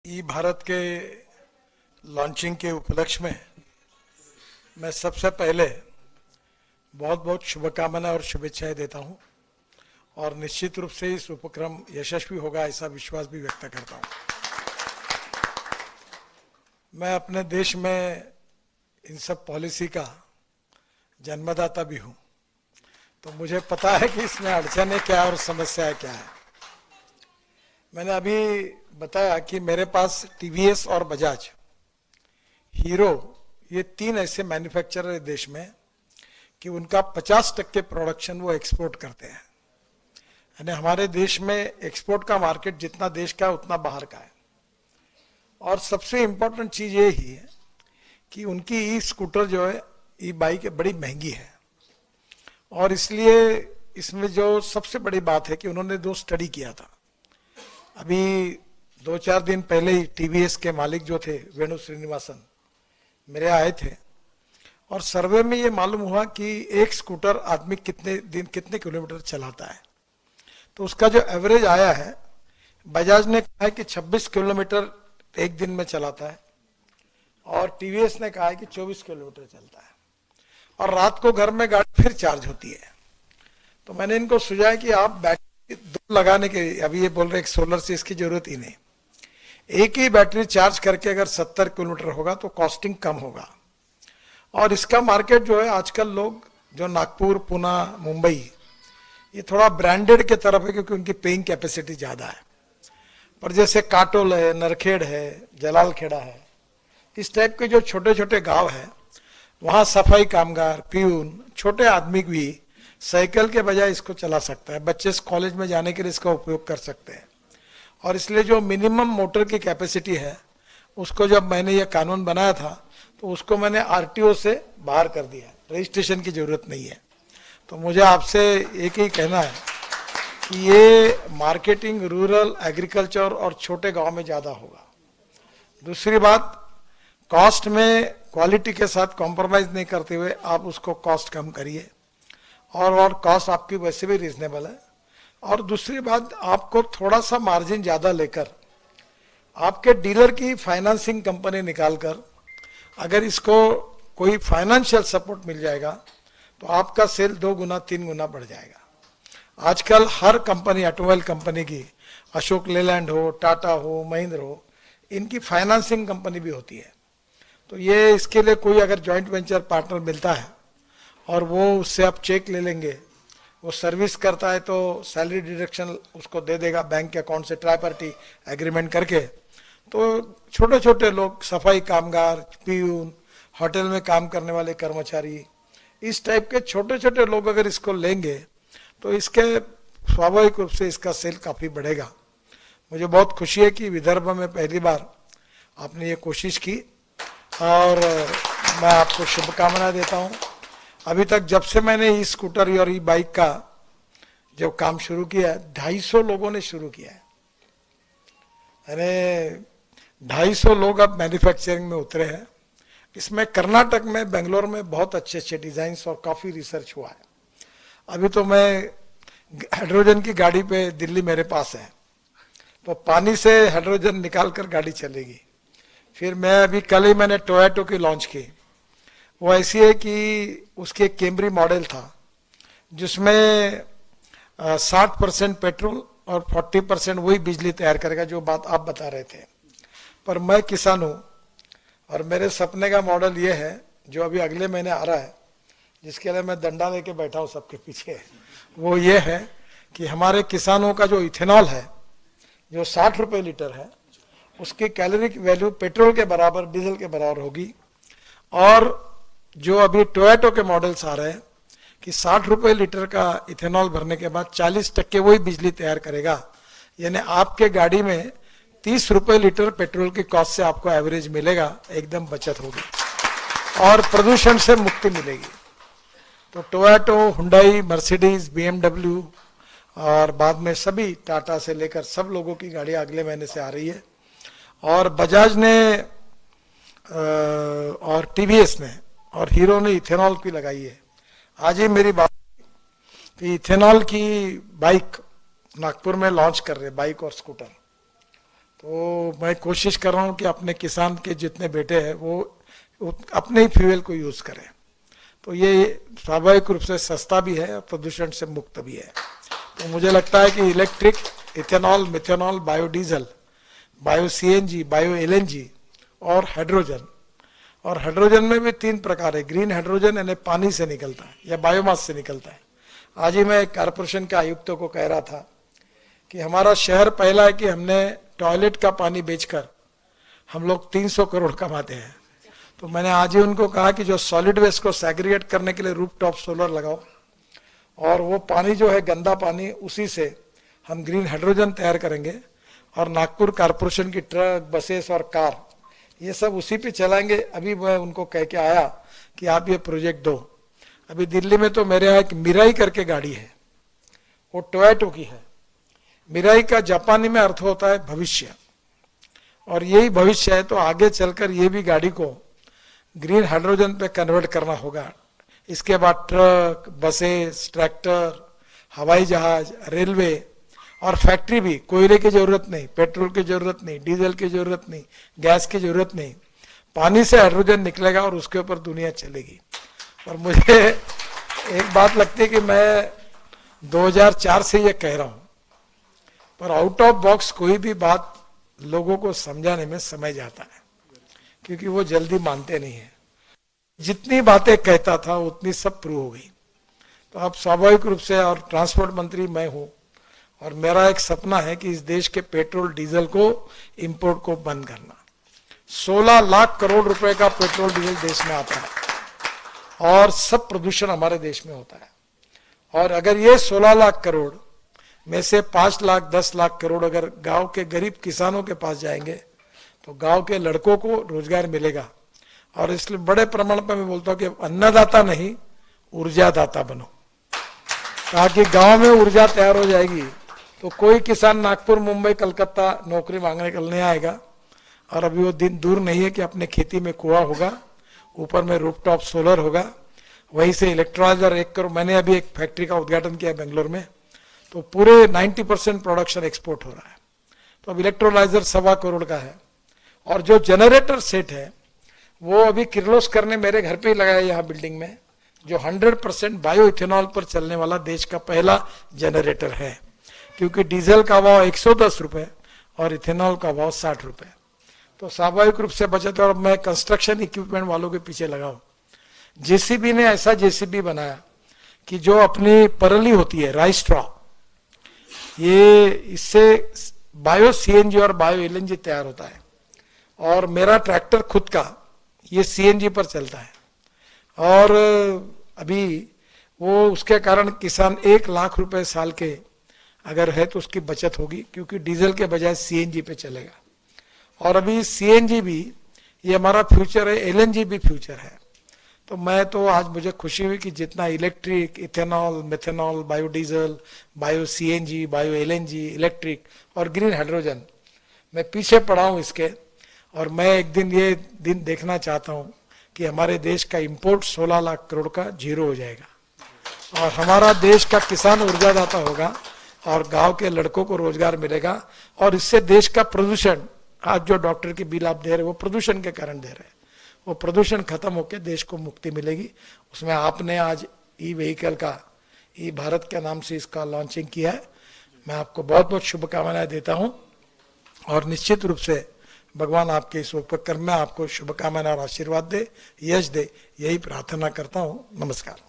ई भारत के लॉन्चिंग के उपलक्ष्य में मैं सबसे पहले बहुत बहुत शुभकामनाएं और शुभेच्छाएं देता हूं और निश्चित रूप से इस उपक्रम यशस्वी होगा ऐसा विश्वास भी व्यक्त करता हूं। मैं अपने देश में इन सब पॉलिसी का जन्मदाता भी हूं, तो मुझे पता है कि इसमें अड़चनें क्या और समस्याएं क्या है। मैंने अभी बताया कि मेरे पास टीवीएस और बजाज, हीरो, ये तीन ऐसे मैन्युफैक्चरर है देश में कि उनका 50% प्रोडक्शन वो एक्सपोर्ट करते हैं। यानी हमारे देश में एक्सपोर्ट का मार्केट जितना देश का है उतना बाहर का है। और सबसे इम्पोर्टेंट चीज ये ही है कि उनकी ई स्कूटर जो है, ई बाइक बड़ी महंगी है। और इसलिए इसमें जो सबसे बड़ी बात है कि उन्होंने दो स्टडी किया था। अभी 2-4 दिन पहले ही टीवीएस के मालिक जो थे वेणु श्रीनिवासन मेरे आए थे और सर्वे में ये मालूम हुआ कि एक स्कूटर आदमी कितने किलोमीटर चलाता है। तो उसका जो एवरेज आया है, बजाज ने कहा है कि 26 किलोमीटर एक दिन में चलाता है और टीवीएस ने कहा है कि 24 किलोमीटर चलता है और रात को घर में गाड़ी फिर चार्ज होती है। तो मैंने इनको सुझाया कि आप बैटरी दो लगाने के, अभी ये बोल रहे सोलर से इसकी जरूरत ही नहीं, एक ही बैटरी चार्ज करके अगर 70 किलोमीटर होगा तो कॉस्टिंग कम होगा। और इसका मार्केट जो है आजकल लोग जो नागपुर, पुणे, मुंबई, ये थोड़ा ब्रांडेड के तरफ है क्योंकि उनकी पेइंग कैपेसिटी ज्यादा है। पर जैसे काटोल है, नरखेड़ है, जलालखेड़ा है, इस टाइप के जो छोटे छोटे गांव है, वहां सफाई कामगार, प्यून, छोटे आदमी भी साइकिल के बजाय इसको चला सकता है। बच्चे कॉलेज में जाने के लिए इसका उपयोग कर सकते हैं। और इसलिए जो मिनिमम मोटर की कैपेसिटी है, उसको जब मैंने ये कानून बनाया था तो उसको मैंने आरटीओ से बाहर कर दिया, रजिस्ट्रेशन की जरूरत नहीं है। तो मुझे आपसे एक ही कहना है कि ये मार्केटिंग रूरल, एग्रीकल्चर और छोटे गांव में ज्यादा होगा। दूसरी बात, कॉस्ट में क्वालिटी के साथ कॉम्प्रोमाइज नहीं करते हुए आप उसको कॉस्ट कम करिए और कॉस्ट आपकी वैसे भी रीजनेबल है। और दूसरी बात, आपको थोड़ा सा मार्जिन ज्यादा लेकर आपके डीलर की फाइनेंसिंग कंपनी निकालकर अगर इसको कोई फाइनेंशियल सपोर्ट मिल जाएगा तो आपका सेल 2 गुना 3 गुना बढ़ जाएगा। आजकल हर कंपनी, ऑटोमोबाइल कंपनी की, अशोक लेलैंड हो, टाटा हो, महिंद्रा हो, इनकी फाइनेंसिंग कंपनी भी होती है। तो ये इसके लिए कोई अगर जॉइंट वेंचर पार्टनर मिलता है और वो उससे आप चेक ले लेंगे, वो सर्विस करता है तो सैलरी डिडक्शन उसको दे देगा बैंक के अकाउंट से, ट्राई पार्टी एग्रीमेंट करके। तो छोटे छोटे लोग, सफाई कामगार, प्यून, होटल में काम करने वाले कर्मचारी, इस टाइप के छोटे छोटे लोग अगर इसको लेंगे तो इसके स्वाभाविक रूप से इसका सेल काफी बढ़ेगा। मुझे बहुत खुशी है कि विदर्भ में पहली बार आपने ये कोशिश की और मैं आपको शुभकामनाएं देता हूं। अभी तक जब से मैंने ई स्कूटर और ई बाइक का जो काम शुरू किया है, 250 लोगों ने शुरू किया है। अरे 250 लोग अब मैन्युफैक्चरिंग में उतरे हैं। इसमें कर्नाटक में, बेंगलोर में बहुत अच्छे अच्छे डिजाइन और काफी रिसर्च हुआ है। अभी तो मैं हाइड्रोजन की गाड़ी पे, दिल्ली मेरे पास है, तो पानी से हाइड्रोजन निकाल कर गाड़ी चलेगी। फिर मैं अभी कल ही मैंने टोयोटो की लॉन्च की। वो ऐसी है कि उसके एक कैमरी मॉडल था जिसमें 60% पेट्रोल और 40% वही बिजली तैयार करेगा, जो बात आप बता रहे थे। पर मैं किसान हूं और मेरे सपने का मॉडल ये है जो अभी अगले महीने आ रहा है, जिसके लिए मैं डंडा लेके बैठा हूं सबके पीछे। वो ये है कि हमारे किसानों का जो इथेनॉल है, जो 60 रुपए लीटर है, उसकी कैलोरी वैल्यू पेट्रोल के बराबर, डीजल के बराबर होगी। और जो अभी टोयोटो के मॉडल्स आ रहे हैं कि 60 रुपए लीटर का इथेनॉल भरने के बाद 40% वही बिजली तैयार करेगा। यानी आपके गाड़ी में 30 रुपए लीटर पेट्रोल की कॉस्ट से आपको एवरेज मिलेगा, एकदम बचत होगी और प्रदूषण से मुक्ति मिलेगी। तो टोयोटो, हुंडई, मर्सिडीज, बीएमडब्ल्यू और बाद में सभी, टाटा से लेकर सब लोगों की गाड़ियां अगले महीने से आ रही है। और बजाज ने और टीवीएस ने और हीरो ने इथेनॉल की लगाई है। आज ही मेरी बात कि इथेनॉल की बाइक नागपुर में लॉन्च कर रहे, बाइक और स्कूटर। तो मैं कोशिश कर रहा हूँ कि अपने किसान के जितने बेटे हैं वो अपने ही फ्यूल को यूज करें। तो ये स्वाभाविक रूप से सस्ता भी है और प्रदूषण से मुक्त भी है। तो मुझे लगता है कि electric, ethanol, methanol, biodiesel, bio CNG, bio LNG और हाइड्रोजन। और हाइड्रोजन में भी 3 प्रकार है। ग्रीन हाइड्रोजन यानी पानी से निकलता है या बायोमास से निकलता है। आज ही मैं कारपोरेशन के आयुक्तों को कह रहा था कि हमारा शहर पहला है कि हमने टॉयलेट का पानी बेचकर हम लोग 300 करोड़ कमाते हैं। तो मैंने आज ही उनको कहा कि जो सॉलिड वेस्ट को सेग्रीगेट करने के लिए रूफटॉप सोलर लगाओ, और वो पानी जो है गंदा पानी, उसी से हम ग्रीन हाइड्रोजन तैयार करेंगे। और नागपुर कारपोरेशन की ट्रक, बसेस और कार ये सब उसी पे चलाएंगे। अभी मैं उनको कह के आया कि आप ये प्रोजेक्ट दो। अभी दिल्ली में तो मेरे यहाँ एक मिराई करके गाड़ी है, वो टोयोटो की है। मिराई का जापानी में अर्थ होता है भविष्य, और यही भविष्य है। तो आगे चलकर ये भी गाड़ी को ग्रीन हाइड्रोजन पे कन्वर्ट करना होगा। इसके बाद ट्रक, बसेस, ट्रैक्टर, हवाई जहाज, रेलवे और फैक्ट्री भी। कोयले की जरूरत नहीं, पेट्रोल की जरूरत नहीं, डीजल की जरूरत नहीं, गैस की जरूरत नहीं। पानी से हाइड्रोजन निकलेगा और उसके ऊपर दुनिया चलेगी। और मुझे एक बात लगती है कि मैं 2004 से ये कह रहा हूं, पर आउट ऑफ बॉक्स कोई भी बात लोगों को समझाने में समय जाता है, क्योंकि वो जल्दी मानते नहीं है। जितनी बातें कहता था उतनी सब प्रूव हो गई। तो अब स्वाभाविक रूप से, और ट्रांसपोर्ट मंत्री मैं हूं, और मेरा एक सपना है कि इस देश के पेट्रोल डीजल को, इंपोर्ट को बंद करना। 16 लाख करोड़ रुपए का पेट्रोल डीजल देश में आता है और सब प्रदूषण हमारे देश में होता है। और अगर ये 16 लाख करोड़ में से 5 लाख 10 लाख करोड़ अगर गांव के गरीब किसानों के पास जाएंगे तो गांव के लड़कों को रोजगार मिलेगा। और इसलिए बड़े प्रमाण पर मैं बोलता हूं कि अन्नदाता नहीं, ऊर्जादाता बनो, ताकि गांव में ऊर्जा तैयार हो जाएगी तो कोई किसान नागपुर, मुंबई, कलकत्ता नौकरी मांगने कल नहीं आएगा। और अभी वो दिन दूर नहीं है कि अपने खेती में कुआं होगा, ऊपर में रूफटॉप सोलर होगा, वहीं से इलेक्ट्रोलाइजर 1 करोड़। मैंने अभी एक फैक्ट्री का उद्घाटन किया बेंगलोर में, तो पूरे 90% प्रोडक्शन एक्सपोर्ट हो रहा है। तो अब इलेक्ट्रोलाइजर 1.25 करोड़ का है। और जो जनरेटर सेट है वो अभी किर्लोस्कर ने मेरे घर पे ही लगाया यहाँ बिल्डिंग में, जो 100% बायो इथेनॉल पर चलने वाला देश का पहला जनरेटर है। क्योंकि डीजल का भाव 110 रुपए और इथेनॉल का भाव 60 रुपए। तो स्वाभाविक रूप से बचत। और मैं कंस्ट्रक्शन इक्विपमेंट वालों के पीछे लगाऊं। जेसीबी ने ऐसा जेसीबी बनाया कि जो अपनी परली होती है, राइस स्ट्रॉ, ये इससे बायो सीएनजी और बायो एलएनजी तैयार होता है। और मेरा ट्रैक्टर खुद का ये सीएनजी पर चलता है। और अभी वो उसके कारण किसान 1 लाख रुपए साल के अगर है तो उसकी बचत होगी, क्योंकि डीजल के बजाय सीएनजी पे चलेगा। और अभी सीएनजी भी ये हमारा फ्यूचर है, एलएनजी भी फ्यूचर है। तो मैं तो आज मुझे खुशी हुई कि जितना electric, ethanol, methanol, biodiesel, bio CNG, bio LNG, electric और ग्रीन हाइड्रोजन, मैं पीछे पड़ा हूं इसके। और मैं एक दिन ये दिन देखना चाहता हूं कि हमारे देश का इंपोर्ट 16 लाख करोड़ का 0 हो जाएगा और हमारा देश का किसान ऊर्जादाता होगा और गांव के लड़कों को रोजगार मिलेगा। और इससे देश का प्रदूषण, आज जो डॉक्टर की बिल आप दे रहे वो प्रदूषण के कारण दे रहे हैं, वो प्रदूषण खत्म होकर देश को मुक्ति मिलेगी। उसमें आपने आज ई व्हीकल का, ई भारत के नाम से इसका लॉन्चिंग किया है। मैं आपको बहुत बहुत शुभकामनाएं देता हूं और निश्चित रूप से भगवान आपके इस उपक्रम में आपको शुभकामनाएं और आशीर्वाद दे, यश दे, यही प्रार्थना करता हूं। नमस्कार।